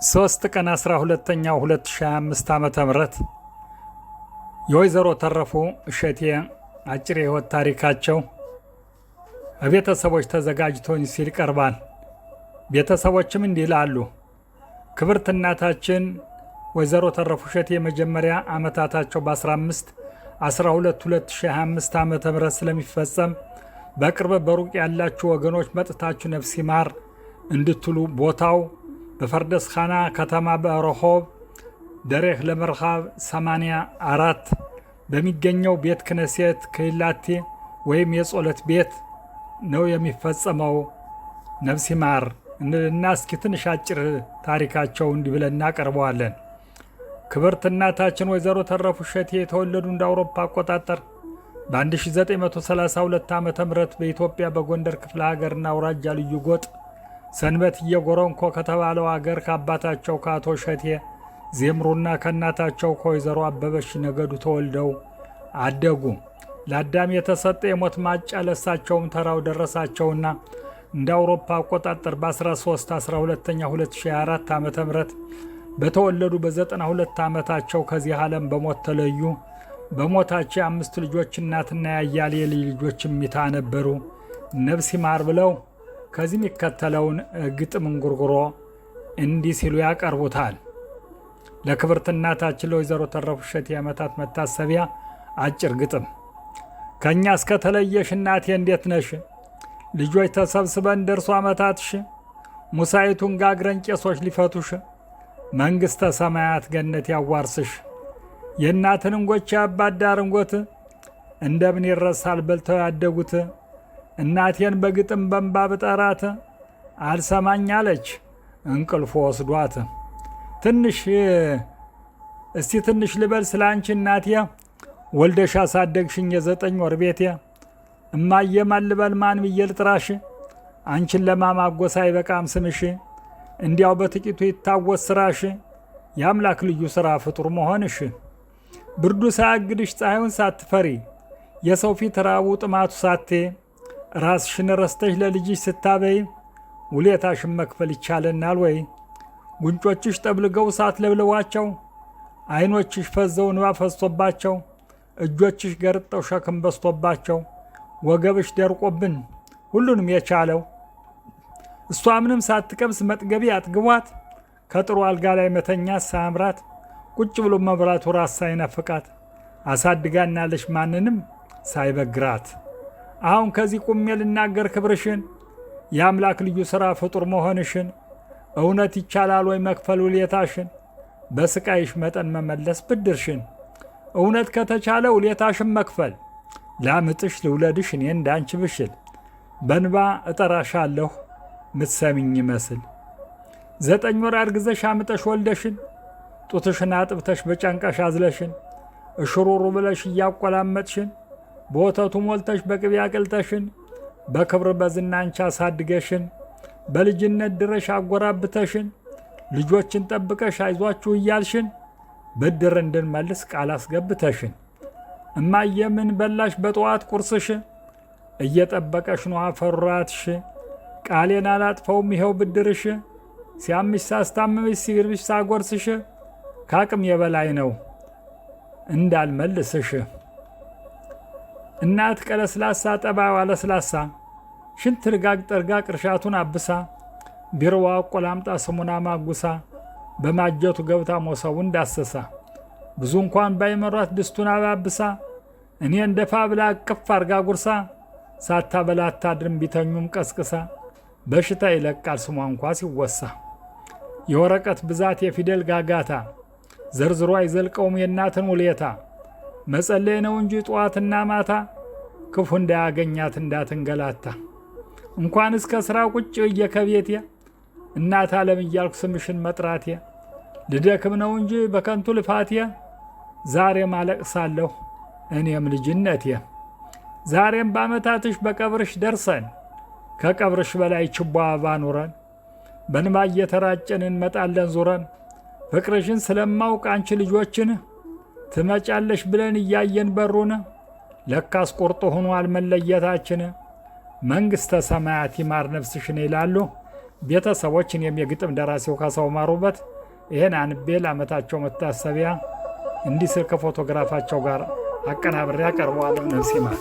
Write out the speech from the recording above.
3 ቀን 12ኛው 2025 ዓመተ ምህረት የወይዘሮ ተረፉ እሸቴ አጭር የህይወት ታሪካቸው በቤተሰቦች ተዘጋጅቶ ሲል ቀርባል። ቤተሰቦችም እንዲህ ይላሉ። ክብርት እናታችን ወይዘሮ ተረፉ እሸቴ የመጀመሪያ ዓመታታቸው በ15/12/2025 ዓመተ ምህረት ስለሚፈጸም በቅርብ በሩቅ ያላችሁ ወገኖች መጥታችሁ ነፍስ ይማር እንድትሉ ቦታው በፈርደስ ኻና ከተማ በረሆብ ደሬህ ለመርሃብ 84 በሚገኘው ቤት ክነሴት ክህላቴ ወይም የጸሎት ቤት ነው የሚፈጸመው። ነፍስ ይማር እና እስኪ ትንሽ አጭር ታሪካቸው እንዲህ ብለን እናቀርበዋለን። ክብርት እናታችን ወይዘሮ ተረፉ እሸቴ የተወለዱ እንደ አውሮፓ አቆጣጠር በ1932 ዓ.ም በኢትዮጵያ በጎንደር ክፍለ ሀገርና አውራጃ ልዩ ጎጥ ሰንበት እየጎረንኮ ከተባለው አገር ከአባታቸው ከአቶ እሸቴ ዜምሩና ከእናታቸው ከወይዘሮ አበበሽ ነገዱ ተወልደው አደጉ። ለአዳም የተሰጠ የሞት ማጫ ለሳቸውም ተራው ደረሳቸውና እንደ አውሮፓ አቆጣጠር በ13/12/2024 ዓ.ም በተወለዱ በ92 ዓመታቸው ከዚህ ዓለም በሞት ተለዩ። በሞታቸው 5 ልጆች እናትና ያያሌ ልጆች ሚታ ነበሩ። ነፍስ ይማር ብለው ከዚህ የሚከተለውን ግጥም እንጉርጉሮ እንዲህ ሲሉ ያቀርቡታል። ለክብርት እናታችን ለወይዘሮ ተረፉ እሸቴ ዓመታት መታሰቢያ አጭር ግጥም። ከእኛ እስከተለየሽ እናቴ እንዴት ነሽ? ልጆች ተሰብስበን ደርሶ ዓመታትሽ ሙሳይቱን ጋግረን ቄሶች ሊፈቱሽ መንግሥተ ሰማያት ገነት ያዋርስሽ። የእናትን እንጎቻ ያባዳር እንጎት እንደምን ይረሳል በልተው ያደጉት። እናቴን በግጥም በንባ ብጠራት አልሰማኝ አለች እንቅልፎ ወስዷት። እስቲ ትንሽ ልበል ስለ አንቺ እናቴ ወልደሽ አሳደግሽኝ የ9 ወር ቤቴ። እማዬ ማን ልበል ማን ብዬ ልጥራሽ? አንቺን ለማማጎስ አይበቃም ስምሽ። እንዲያው በጥቂቱ ይታወስ ስራሽ የአምላክ ልዩ ሥራ ፍጡር መሆንሽ። ብርዱ ሳያግድሽ ፀሐዩን ሳትፈሪ የሰው ፊት ራቡ ጥማቱ ሳቴ ራስሽን ረስተሽ ለልጅሽ ስታበይ ውሌታሽን መክፈል ይቻለናል ወይ? ጉንጮችሽ ጠብልገው ሳትለብልቧቸው ዓይኖችሽ ፈዘው እንባ ፈስቶባቸው እጆችሽ ገርጠው ሸክም በስቶባቸው ወገብሽ ደርቆብን ሁሉንም የቻለው እሷ ምንም ሳትቀምስ መጥገቢ አጥግቧት ከጥሩ አልጋ ላይ መተኛት ሳያምራት ቁጭ ብሎ መብራቱ ራስ ሳይነፍቃት አሳድጋናለሽ ማንንም ሳይበግራት። አሁን ከዚህ ቁሜ ልናገር ክብርሽን የአምላክ ልዩ ሥራ ፍጡር መሆንሽን። እውነት ይቻላል ወይ መክፈል ውሌታሽን? በስቃይሽ መጠን መመለስ ብድርሽን። እውነት ከተቻለ ውሌታሽን መክፈል ላምጥሽ ልውለድሽ እኔ እንዳንቺ ብሽል በንባ እጠራሻለሁ ምትሰሚኝ ይመስል። 9 ወር አርግዘሽ አምጠሽ ወልደሽን ጡትሽን አጥብተሽ በጫንቃሽ አዝለሽን እሽሩሩ ብለሽ እያቆላመጥሽን በወተቱ ሞልተሽ በቅቤ አቅልተሽን በክብር በዝናንቻ አሳድገሽን በልጅነት ድረሽ አጎራብተሽን ልጆችን ጠብቀሽ አይዟችሁ እያልሽን ብድር እንድንመልስ ቃል አስገብተሽን እማዬ ምን በላሽ በጠዋት ቁርስሽ እየጠበቀሽ ነው አፈራትሽ። ቃሌን አላጥፈውም ይኸው ብድርሽ ሲያምሽ ሳስታምምሽ ሲርብሽ ሳጎርስሽ ከአቅም የበላይ ነው እንዳልመልስሽ። እናት ቀለስላሳ ጠባዋ ለስላሳ ሽንት ርጋግ ጠርጋ ቅርሻቱን አብሳ ቢሮዋ ቆላምጣ ስሙና ማጉሳ በማጀቱ ገብታ ሞሰቡን ዳሰሳ ብዙ እንኳን ባይመሯት ድስቱን አባብሳ እኔ እንደፋ ብላ አቅፍ አርጋ ጉርሳ ሳታበላ አታድርም ቢተኙም ቀስቅሳ በሽታ ይለቃል ስሟ እንኳ ሲወሳ። የወረቀት ብዛት የፊደል ጋጋታ ዘርዝሮ አይዘልቀውም የእናትን ውሌታ። መጸለይ ነው እንጂ ጠዋትና ማታ ክፉ እንዳያገኛት እንዳትንገላታ። እንኳን እስከ ሥራ ቁጭ ብዬ ከቤቴ እናት ዓለም እያልኩ ስምሽን መጥራቴ ልደክም ነው እንጂ በከንቱ ልፋቴ ዛሬም አለቅሳለሁ እኔም ልጅነቴ። ዛሬም በዓመታትሽ በቀብርሽ ደርሰን ከቀብርሽ በላይ ችቦ አበባ ኑረን በንባ እየተራጨን እንመጣለን ዙረን ፍቅርሽን ስለማውቅ አንቺ ልጆችን ትመጫለሽ ብለን እያየን በሩን ለካስ ቆርጦ ሆኗል መለየታችን። መንግሥተ ሰማያት ይማር ነፍስሽን ይላሉ ቤተሰቦች እኔም የግጥም ደራሲው ካሳው ማሩበት ይህን አንቤ ለዓመታቸው መታሰቢያ እንዲህ ስል ከፎቶግራፋቸው ጋር አቀናብሬ አቀርበዋለሁ። ነፍስ ይማር።